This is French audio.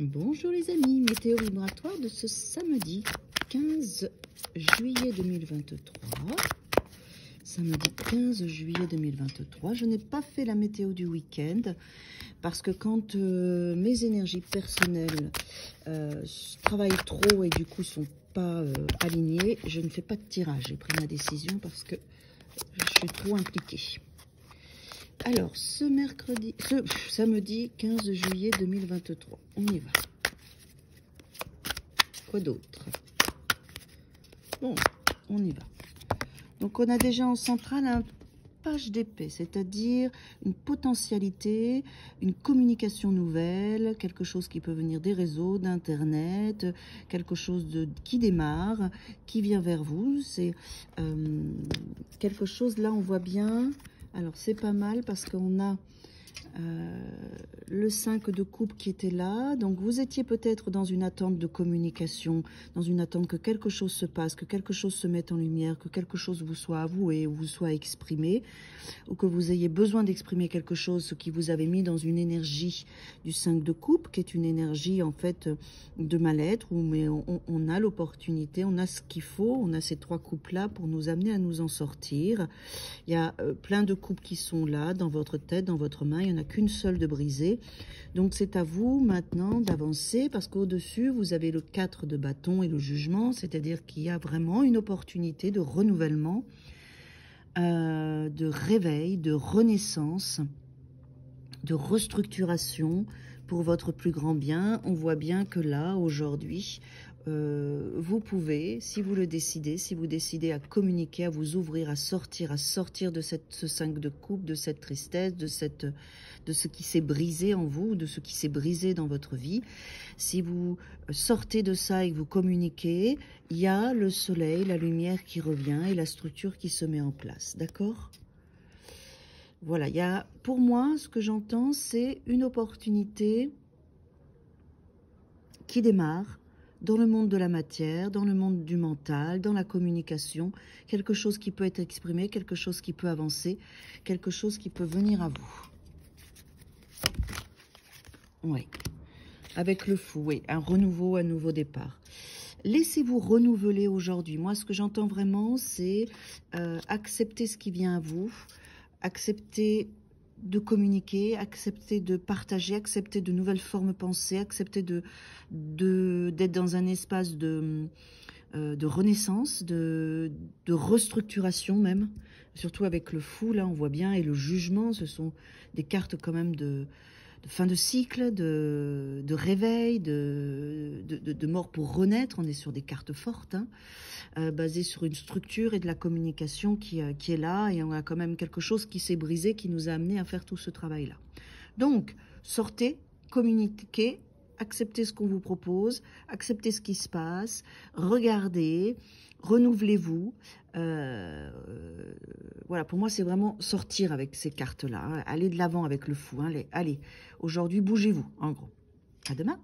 Bonjour les amis, météo vibratoire de ce samedi 15 juillet 2023. Samedi 15 juillet 2023. Je n'ai pas fait la météo du week-end parce que quand mes énergies personnelles travaillent trop et du coup sont pas alignées, je ne fais pas de tirage. J'ai pris ma décision parce que je suis trop impliquée. Alors, ce samedi 15 juillet 2023, on y va. Quoi d'autre? Bon, on y va. Donc, on a déjà en centrale un page d'épée, c'est-à-dire une potentialité, une communication nouvelle, quelque chose qui peut venir des réseaux, d'Internet, quelque chose qui démarre, qui vient vers vous. C'est quelque chose, là, on voit bien. Alors, c'est pas mal parce qu'on a le 5 de coupe qui était là. Donc, vous étiez peut-être dans une attente de communication, dans une attente que quelque chose se passe, que quelque chose se mette en lumière, que quelque chose vous soit avoué ou vous soit exprimé, ou que vous ayez besoin d'exprimer quelque chose, ce qui vous avait mis dans une énergie du 5 de coupe, qui est une énergie, en fait, de mal-être, où on a l'opportunité, on a ce qu'il faut, on a ces trois coupes-là pour nous amener à nous en sortir. Il y a plein de coupes qui sont là, dans votre tête, dans votre main. Il n'y en a qu'une seule de brisée. Donc, c'est à vous maintenant d'avancer parce qu'au-dessus, vous avez le 4 de bâton et le jugement. C'est-à-dire qu'il y a vraiment une opportunité de renouvellement, de réveil, de renaissance, de restructuration pour votre plus grand bien. On voit bien que là, aujourd'hui, vous pouvez, si vous le décidez, si vous décidez à communiquer, à vous ouvrir, à sortir de ce 5 de coupe, de cette tristesse, de ce qui s'est brisé en vous, de ce qui s'est brisé dans votre vie. Si vous sortez de ça et que vous communiquez, il y a le soleil, la lumière qui revient et la structure qui se met en place. D'accord ? Voilà, il y a, pour moi, ce que j'entends, c'est une opportunité qui démarre dans le monde de la matière, dans le monde du mental, dans la communication, quelque chose qui peut être exprimé, quelque chose qui peut avancer, quelque chose qui peut venir à vous. Oui, avec le fou, oui, un renouveau, un nouveau départ. Laissez-vous renouveler aujourd'hui. Moi, ce que j'entends vraiment, c'est accepter ce qui vient à vous, accepter de communiquer, accepter de partager, accepter de nouvelles formes pensées, accepter d'être dans un espace de renaissance, de restructuration même, surtout avec le fou, là on voit bien, et le jugement, ce sont des cartes quand même de fin de cycle, de réveil, de mort pour renaître. On est sur des cartes fortes, hein, basées sur une structure et de la communication qui est là. Et on a quand même quelque chose qui s'est brisé, qui nous a amené à faire tout ce travail-là. Donc, sortez, communiquez, acceptez ce qu'on vous propose, acceptez ce qui se passe, regardez, renouvelez-vous. Voilà, pour moi, c'est vraiment sortir avec ces cartes-là, hein, aller de l'avant avec le fou. Hein, allez, aujourd'hui, bougez-vous, en gros. À demain.